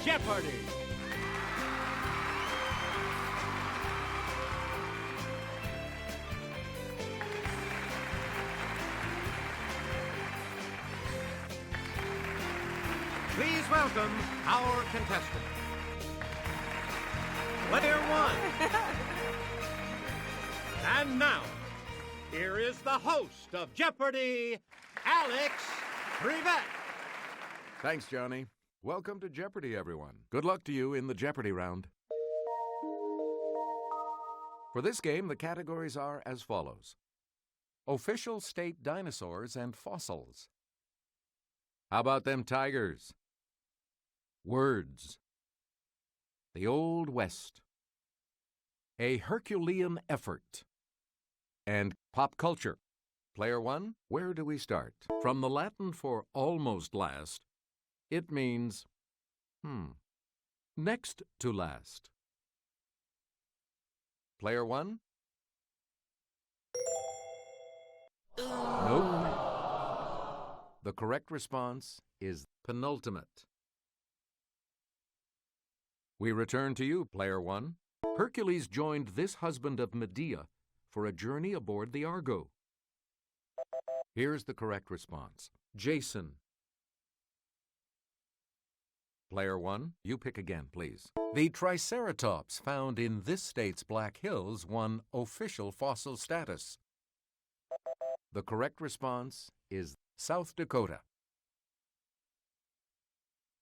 Jeopardy! Please welcome our contestant. Player one. And now, here is the host of Jeopardy, Alex Trevette. Thanks, Johnny. Welcome to Jeopardy, everyone. Good luck to you in the Jeopardy round. For this game, the categories are as follows: official state dinosaurs and fossils. How about them tigers? Words. The Old West. A Herculean effort. And pop culture. Player one, where do we start? From the Latin for almost last, it means, next to last. Player one? Nope. The correct response is penultimate. We return to you, Player one. Hercules joined this husband of Medea for a journey aboard the Argo. Here's the correct response. Jason. Player one, you pick again, please. The Triceratops found in this state's Black Hills won official fossil status. The correct response is South Dakota.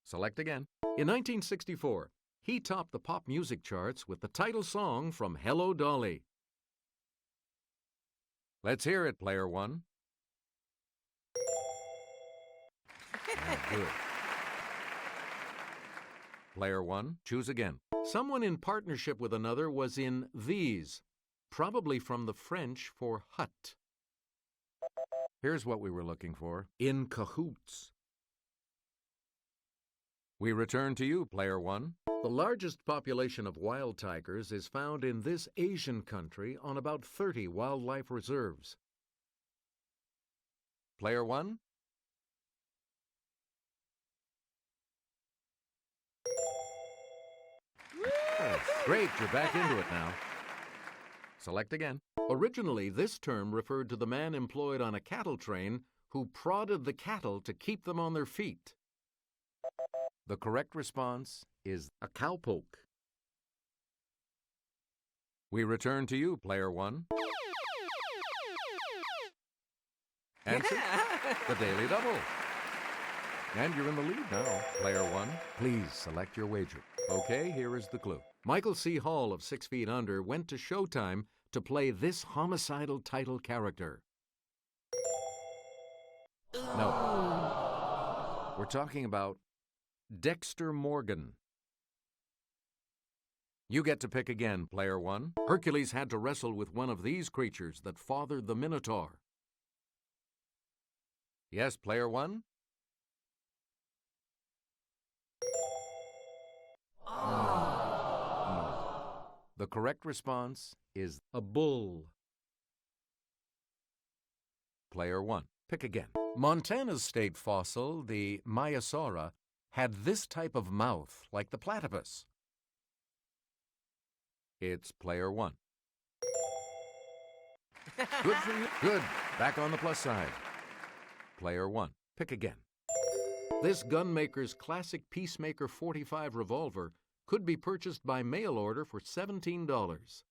Select again. In 1964, he topped the pop music charts with the title song from Hello, Dolly. Let's hear it, Player one. Good. Player one, choose again. Someone in partnership with another was in these, probably from the French for hut. Here's what we were looking for. In cahoots. We return to you, Player one. The largest population of wild tigers is found in this Asian country on about 30 wildlife reserves. Player one? Great, you're back into it now. Select again. Originally, this term referred to the man employed on a cattle train who prodded the cattle to keep them on their feet. The correct response is a cowpoke. We return to you, Player one. Answer, the Daily Double. And you're in the lead now, Player one. Please select your wager. Okay, here is the clue. Michael C. Hall of 6 Feet Under went to Showtime to play this homicidal title character. No. We're talking about Dexter Morgan. You get to pick again, Player one. Hercules had to wrestle with one of these creatures that fathered the Minotaur. Yes, Player one? The correct response is a bull. Player one, pick again. Montana's state fossil, the Maiasaura, had this type of mouth like the platypus. It's Player one. Good for you. Good. Back on the plus side. Player one, pick again. This gunmaker's classic Peacemaker .45 revolver could be purchased by mail order for $17.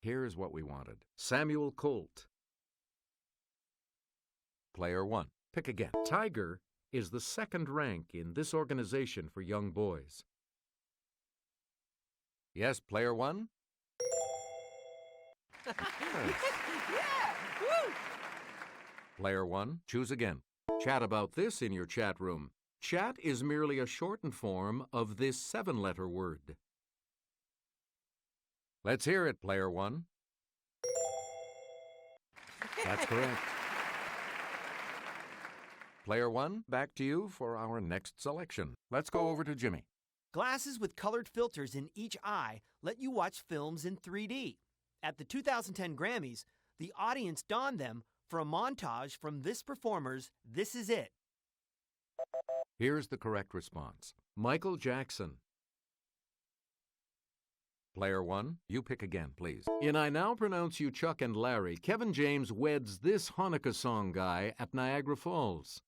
Here's what we wanted. Samuel Colt. Player one, pick again. Tiger is the second rank in this organization for young boys. Yes, Player one? Yeah! Woo! Player one, choose again. Chat about this in your chat room. Chat is merely a shortened form of this 7-letter word. Let's hear it, Player one. That's correct. Player one, back to you for our next selection. Let's go over to Jimmy. Glasses with colored filters in each eye let you watch films in 3D. At the 2010 Grammys, the audience donned them for a montage from this performer's This Is It. Here's the correct response. Michael Jackson. Player 1, you pick again, please. In I Now Pronounce You Chuck and Larry, Kevin James weds this Hanukkah song guy at Niagara Falls.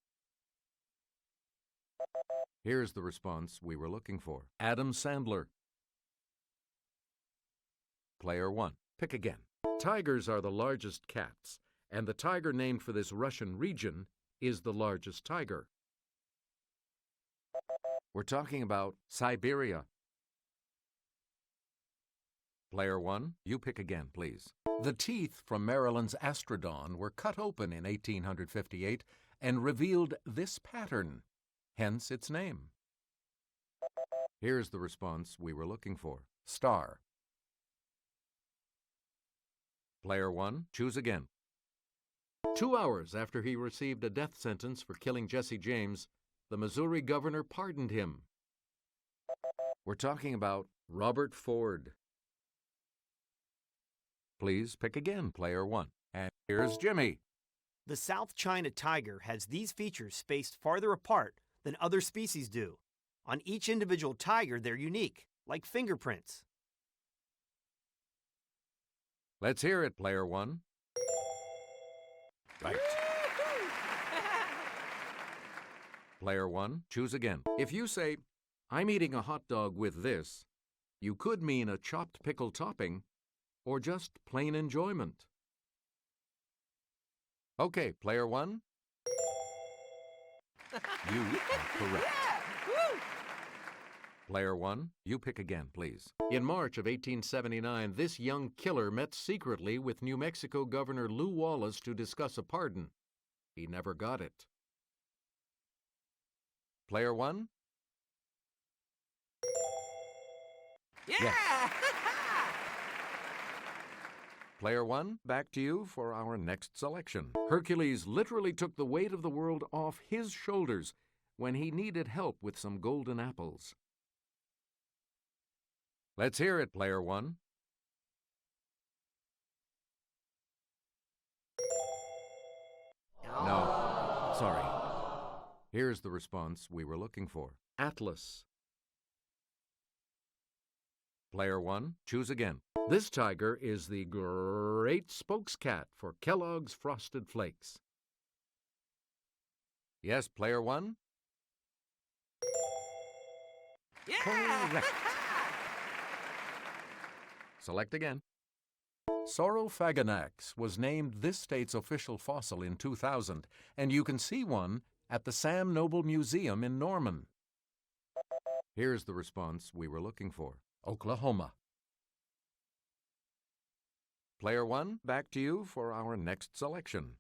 Here's the response we were looking for. Adam Sandler. Player 1, pick again. Tigers are the largest cats, and the tiger named for this Russian region is the largest tiger. We're talking about Siberia. Player 1, you pick again, please. The teeth from Maryland's Astrodon were cut open in 1858 and revealed this pattern, hence its name. Here's the response we were looking for. Star. Player 1, choose again. 2 hours after he received a death sentence for killing Jesse James, the Missouri governor pardoned him. We're talking about Robert Ford. Please pick again, Player 1. And here's Jimmy. The South China tiger has these features spaced farther apart than other species do. On each individual tiger, they're unique, like fingerprints. Let's hear it, Player 1. Right. Player 1, choose again. If you say, I'm eating a hot dog with this, you could mean a chopped pickle topping or just plain enjoyment. Okay, Player 1. You are correct. Player 1, you pick again, please. In March of 1879, this young killer met secretly with New Mexico Governor Lew Wallace to discuss a pardon. He never got it. Player 1? Yeah! Yes. Player 1, back to you for our next selection. Hercules literally took the weight of the world off his shoulders when he needed help with some golden apples. Let's hear it, Player 1. No, sorry. Here's the response we were looking for. Atlas. Player 1, choose again. This tiger is the great spokescat for Kellogg's Frosted Flakes. Yes, Player 1? Yeah! Correct. Select again. Saurophaganax was named this state's official fossil in 2000, and you can see one at the Sam Noble Museum in Norman. Here's the response we were looking for. Oklahoma. Player 1, back to you for our next selection.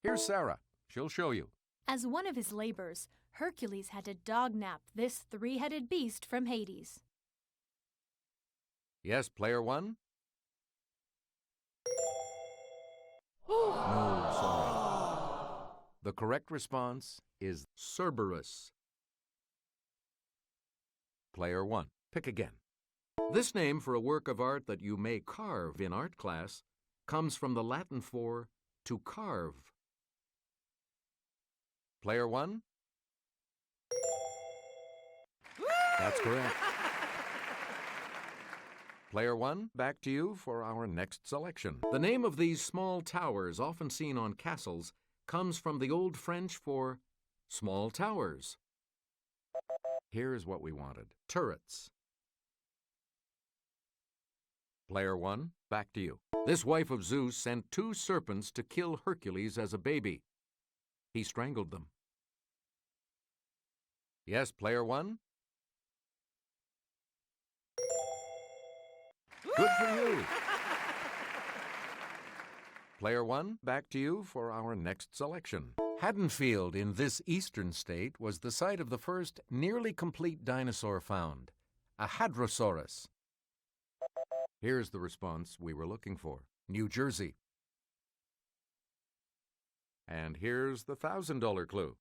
Here's Sarah. She'll show you. As one of his labors, Hercules had to dog-nap this three-headed beast from Hades. Yes, Player 1? No, sorry. The correct response is Cerberus. Player 1, pick again. This name for a work of art that you may carve in art class comes from the Latin for to carve. Player 1? That's correct. Player 1, back to you for our next selection. The name of these small towers often seen on castles comes from the Old French for small towers. Here's what we wanted. Turrets. Player 1, back to you. This wife of Zeus sent 2 serpents to kill Hercules as a baby. He strangled them. Yes, Player 1? Good for you. Player 1, back to you for our next selection. Haddonfield in this eastern state was the site of the first nearly complete dinosaur found, a Hadrosaurus. Here's the response we were looking for. New Jersey. And here's the $1,000 clue.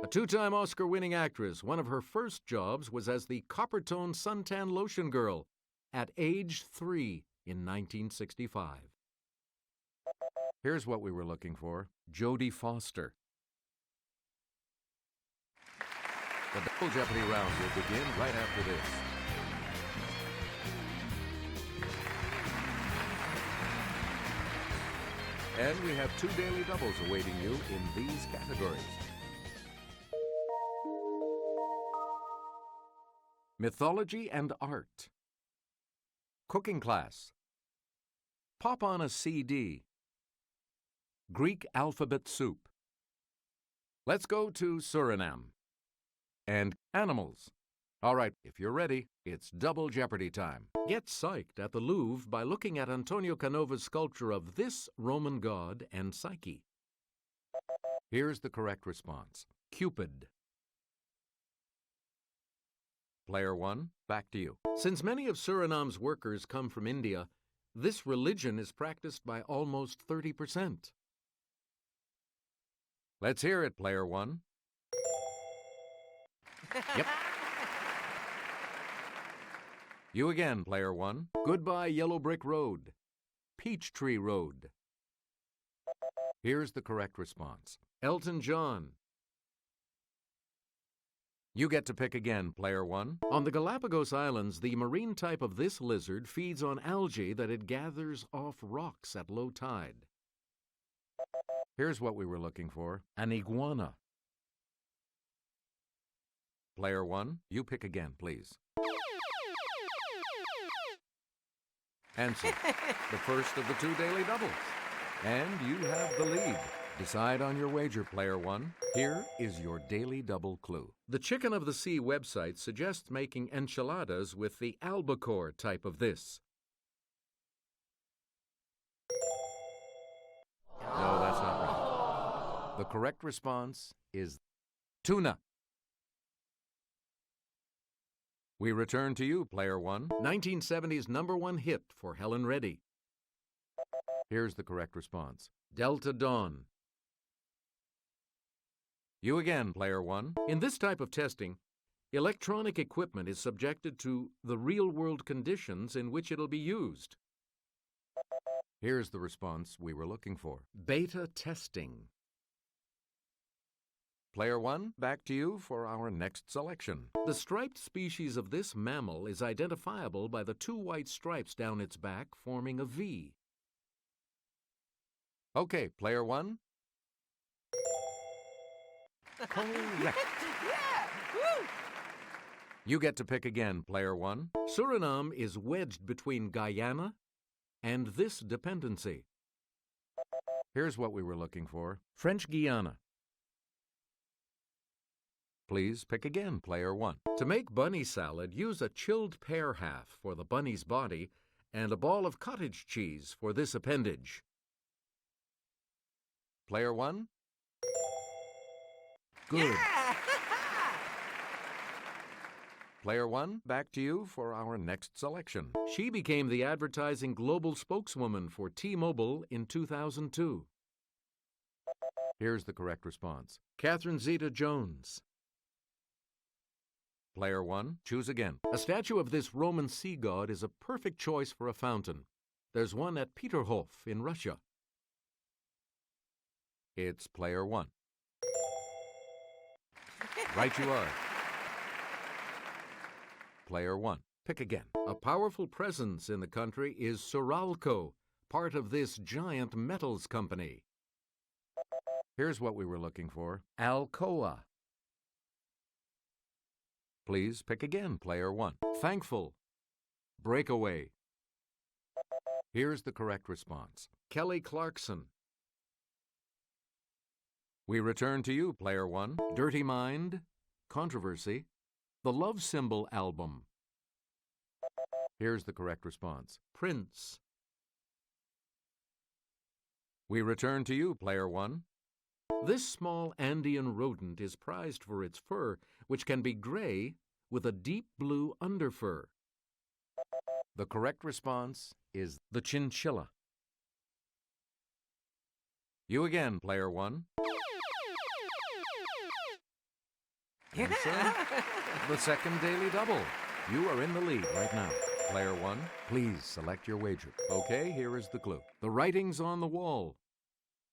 A 2-time Oscar-winning actress, one of her first jobs was as the Coppertone suntan lotion girl at age 3 in 1965. Here's what we were looking for. Jodie Foster. The Double Jeopardy round will begin right after this. And we have 2 daily doubles awaiting you in these categories. Mythology and art. Cooking class. Pop on a CD. Greek alphabet soup. Let's go to Suriname. And animals. All right, if you're ready, it's Double Jeopardy time. Get psyched at the Louvre by looking at Antonio Canova's sculpture of this Roman god and Psyche. Here's the correct response. Cupid. Player 1, back to you. Since many of Suriname's workers come from India, this religion is practiced by almost 30%. Let's hear it, Player 1. Yep. You again, Player 1. Goodbye, Yellow Brick Road. Peachtree Road. Here's the correct response. Elton John. You get to pick again, Player 1. On the Galapagos Islands, the marine type of this lizard feeds on algae that it gathers off rocks at low tide. Here's what we were looking for. An iguana. Player 1, you pick again, please. Answer. The first of the 2 daily doubles. And you have the lead. Decide on your wager, Player 1. Here is your daily double clue. The Chicken of the Sea website suggests making enchiladas with the albacore type of this. No, that's not right. The correct response is tuna. We return to you, Player 1. 1970's #1 hit for Helen Reddy. Here's the correct response. Delta Dawn. You again, Player 1. In this type of testing, electronic equipment is subjected to the real-world conditions in which it'll be used. Here's the response we were looking for. Beta testing. Player 1, back to you for our next selection. The striped species of this mammal is identifiable by the 2 white stripes down its back forming a V. Okay, Player 1. Correct. Yeah! Woo! You get to pick again, Player 1. Suriname is wedged between Guyana and this dependency. Here's what we were looking for. French Guiana. Please pick again, Player 1. To make bunny salad, use a chilled pear half for the bunny's body and a ball of cottage cheese for this appendage. Player 1. Good. Yeah! Player 1, back to you for our next selection. She became the advertising global spokeswoman for T-Mobile in 2002. Here's the correct response. Catherine Zeta-Jones. Player 1, choose again. A statue of this Roman sea god is a perfect choice for a fountain. There's one at Peterhof in Russia. It's Player 1. Right you are. Player 1. Pick again. A powerful presence in the country is Suralco, part of this giant metals company. Here's what we were looking for. Alcoa. Please pick again, Player 1. Thankful. Breakaway. Here's the correct response. Kelly Clarkson. We return to you, Player 1. Dirty Mind, Controversy, The Love Symbol album. Here's the correct response. Prince. We return to you, Player 1. This small Andean rodent is prized for its fur, which can be gray with a deep blue underfur. The correct response is the chinchilla. You again, Player 1. Answer the second daily double. You are in the lead right now. Player 1, please select your wager. Okay, here is the clue. The writing's on the wall.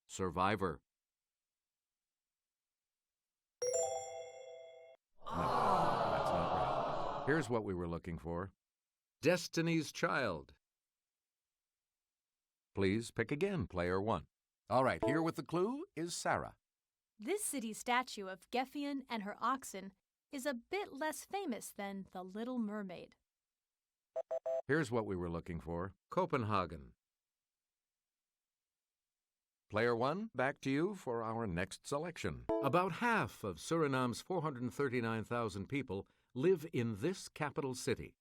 Survivor. No. Here's what we were looking for. Destiny's Child. Please pick again, player 1. All right, here with the clue is Sarah. This city statue of Geffen and her oxen is a bit less famous than the Little Mermaid. Here's what we were looking for. Copenhagen. Player 1, back to you for our next selection. About half of Suriname's 439,000 people live in this capital city.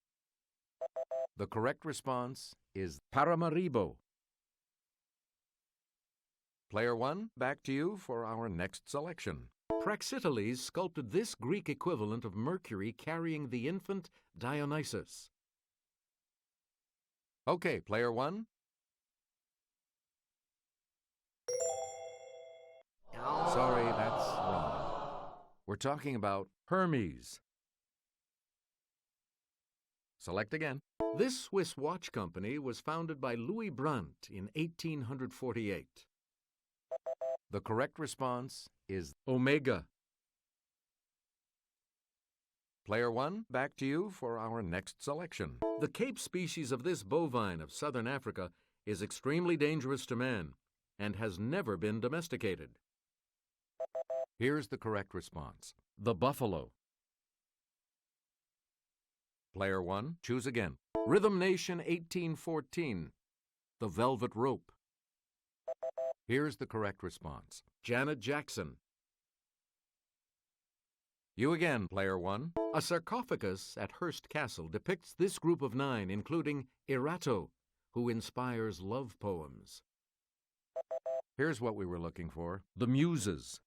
The correct response is Paramaribo. Player 1, back to you for our next selection. Praxiteles sculpted this Greek equivalent of Mercury carrying the infant Dionysus. Okay, player 1. Sorry, that's wrong. We're talking about Hermes. Select again. This Swiss watch company was founded by Louis Brandt in 1848. The correct response is Omega. Player 1, back to you for our next selection. The Cape species of this bovine of southern Africa is extremely dangerous to man and has never been domesticated. Here's the correct response. The buffalo. Player 1, choose again. Rhythm Nation 1814. The velvet rope. Here's the correct response. Janet Jackson. You again, player 1. A sarcophagus at Hearst Castle depicts this group of 9, including Erato, who inspires love poems. Here's what we were looking for. The Muses.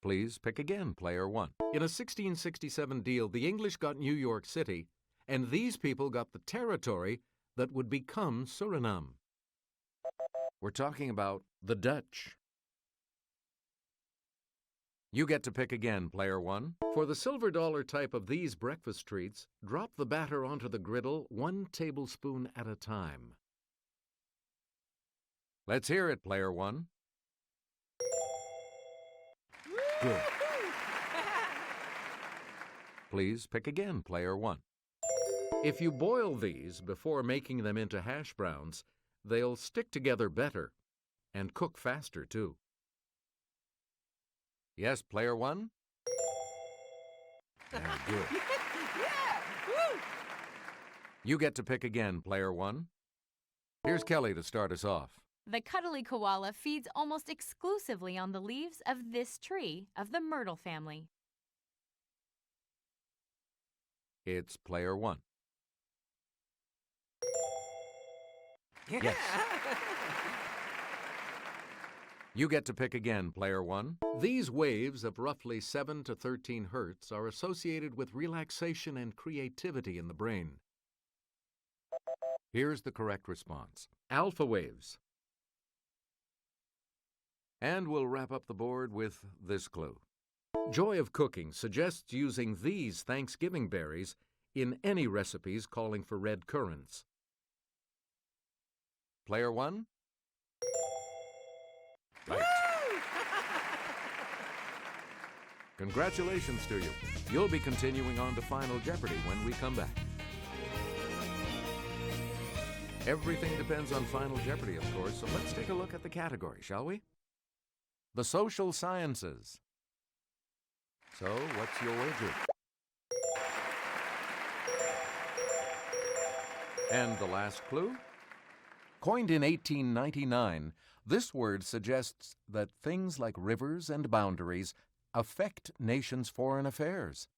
Please pick again, player 1. In a 1667 deal, the English got New York City, and these people got the territory that would become Suriname. We're talking about the Dutch. You get to pick again, player 1. For the silver dollar type of these breakfast treats, drop the batter onto the griddle 1 tablespoon at a time. Let's hear it, player 1. Good. Please pick again, player 1. If you boil these before making them into hash browns, they'll stick together better and cook faster, too. Yes, player 1? Very good. You get to pick again, player 1. Here's Kelly to start us off. The cuddly koala feeds almost exclusively on the leaves of this tree of the myrtle family. It's player 1. Yes. You get to pick again, player 1. These waves of roughly 7 to 13 hertz are associated with relaxation and creativity in the brain. Here's the correct response. Alpha waves. And we'll wrap up the board with this clue. Joy of Cooking suggests using these Thanksgiving berries in any recipes calling for red currants. Player 1? Right. Congratulations to you. You'll be continuing on to Final Jeopardy when we come back. Everything depends on Final Jeopardy, of course, so let's take a look at the category, shall we? The social sciences. So, what's your wager? And the last clue? Coined in 1899, this word suggests that things like rivers and boundaries affect nations' foreign affairs.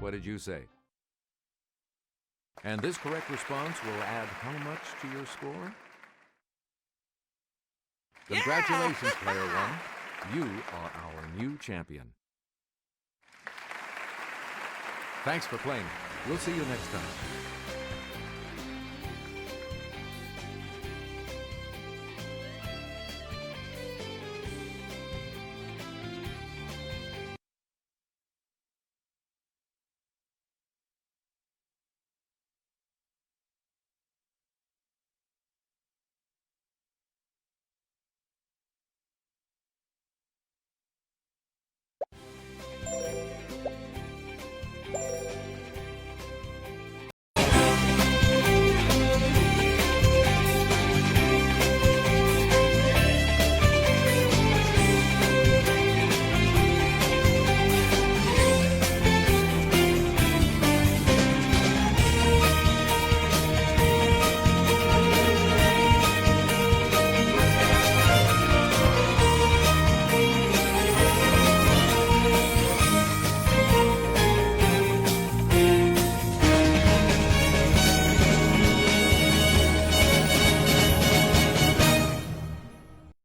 What did you say? And this correct response will add how much to your score? Congratulations, player 1. You are our new champion. Thanks for playing. We'll see you next time.